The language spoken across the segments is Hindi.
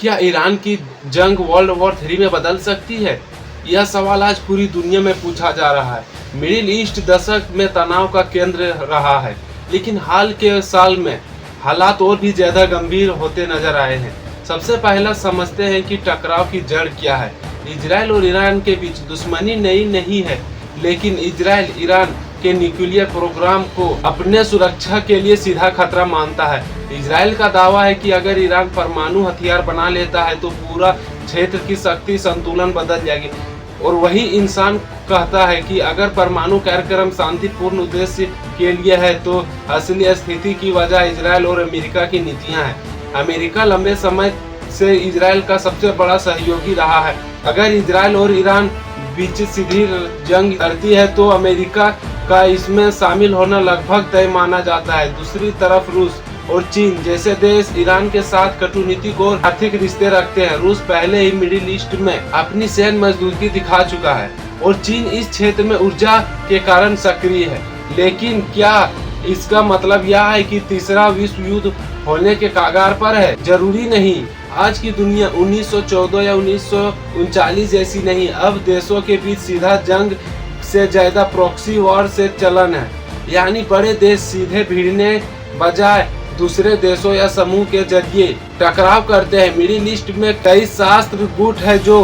क्या ईरान की जंग वर्ल्ड वॉर 3 में बदल सकती है? यह सवाल आज पूरी दुनिया में पूछा जा रहा है। मिडिल ईस्ट दशक में तनाव का केंद्र रहा है, लेकिन हाल के साल में हालात और भी ज्यादा गंभीर होते नजर आए हैं। सबसे पहला समझते हैं कि टकराव की जड़ क्या है। इजराइल और ईरान के बीच दुश्मनी नई नहीं है, लेकिन इजराइल ईरान के न्यूक्लियर प्रोग्राम को अपने सुरक्षा के लिए सीधा खतरा मानता है। इजराइल का दावा है कि अगर ईरान परमाणु हथियार बना लेता है तो पूरा क्षेत्र की शक्ति संतुलन बदल जाएगी, और वही इंसान कहता है कि अगर परमाणु कार्यक्रम शांतिपूर्ण उद्देश्य के लिए है तो असली स्थिति की वजह इजराइल और अमेरिका की नीतियां हैं। अमेरिका लंबे समय से इजराइल का सबसे बड़ा सहयोगी रहा है। अगर इजराइल और ईरान बीच सीधी जंग लड़ती है तो अमेरिका का इसमें शामिल होना लगभग तय माना जाता है। दूसरी तरफ रूस और चीन जैसे देश ईरान के साथ कूटनीतिक और आर्थिक रिश्ते रखते हैं। रूस पहले ही मिडिल ईस्ट में अपनी सैन्य मजबूती दिखा चुका है और चीन इस क्षेत्र में ऊर्जा के कारण सक्रिय है। लेकिन क्या इसका मतलब यह है कि तीसरा विश्व युद्ध होने के कगार पर है? जरूरी नहीं। आज की दुनिया 1914 या 1939 जैसी नहीं। अब देशों के बीच सीधा जंग से ज्यादा प्रॉक्सी वॉर से चलन है, यानी बड़े देश सीधे भिड़ने बजाय दूसरे देशों या समूह के जरिए टकराव करते हैं। मिडिल ईस्ट में कई शास्त्र गुट है जो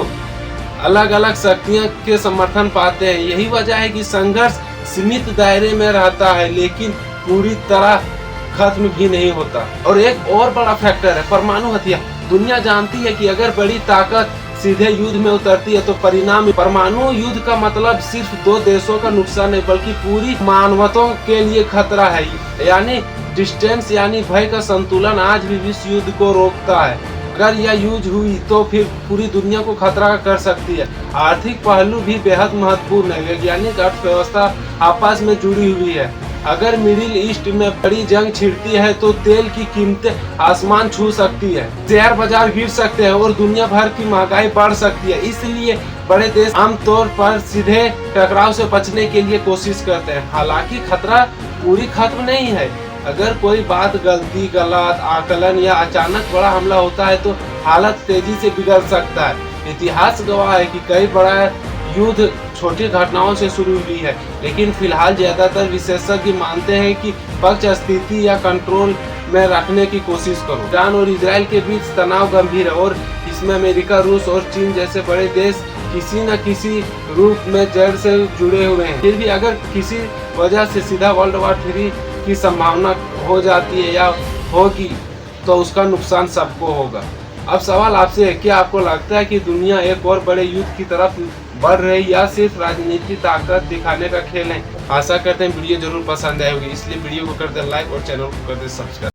अलग अलग शक्तियों के समर्थन पाते हैं। यही वजह है कि संघर्ष सीमित दायरे में रहता है, लेकिन पूरी तरह खत्म भी नहीं होता। और एक और बड़ा फैक्टर है परमाणु हथियार। दुनिया जानती है कि अगर बड़ी ताकत सीधे युद्ध में उतरती है तो परिणाम परमाणु युद्ध का मतलब सिर्फ दो देशों का नुकसान नहीं बल्कि पूरी मानवता के लिए खतरा है। यानी डिस्टेंस यानी भय का संतुलन आज भी विश्व युद्ध को रोकता है। अगर यह यूज हुई तो फिर पूरी दुनिया को खतरा कर सकती है। आर्थिक पहलू भी बेहद महत्वपूर्ण है। वैज्ञानिक अर्थव्यवस्था आपस में जुड़ी हुई है। अगर मिडिल ईस्ट में बड़ी जंग छिड़ती है तो तेल की कीमतें आसमान छू सकती है, शेयर बाजार गिर सकते हैं और दुनिया भर की महंगाई बढ़ सकती है। इसलिए बड़े देश आमतौर पर सीधे टकराव से बचने के लिए कोशिश करते हैं। हालांकि खतरा पूरी खत्म नहीं है। अगर कोई बात गलती, गलत आकलन या अचानक बड़ा हमला होता है तो हालत तेजी से बिगड़ सकता है। इतिहास गवाह है कि कई बड़ा युद्ध छोटी घटनाओं से शुरू हुई है, लेकिन फिलहाल ज्यादातर विशेषज्ञ मानते हैं कि पक्ष स्थिति या कंट्रोल में रखने की कोशिश करो। ईरान और इजराइल के बीच तनाव गंभीर है और इसमें अमेरिका, रूस और चीन जैसे बड़े देश किसी न किसी रूप में जड़ से जुड़े हुए हैं। फिर भी अगर किसी वजह से सीधा वर्ल्ड वॉर 3 की संभावना हो जाती है या होगी तो उसका नुकसान सबको होगा। अब सवाल आपसे है, क्या आपको लगता है कि दुनिया एक और बड़े युद्ध की तरफ बढ़ रही या सिर्फ राजनीतिक ताकत दिखाने का खेल है? आशा करते हैं वीडियो जरूर पसंद आए होगी, इसलिए वीडियो को कर दे लाइक और चैनल को कर दे सब्सक्राइब।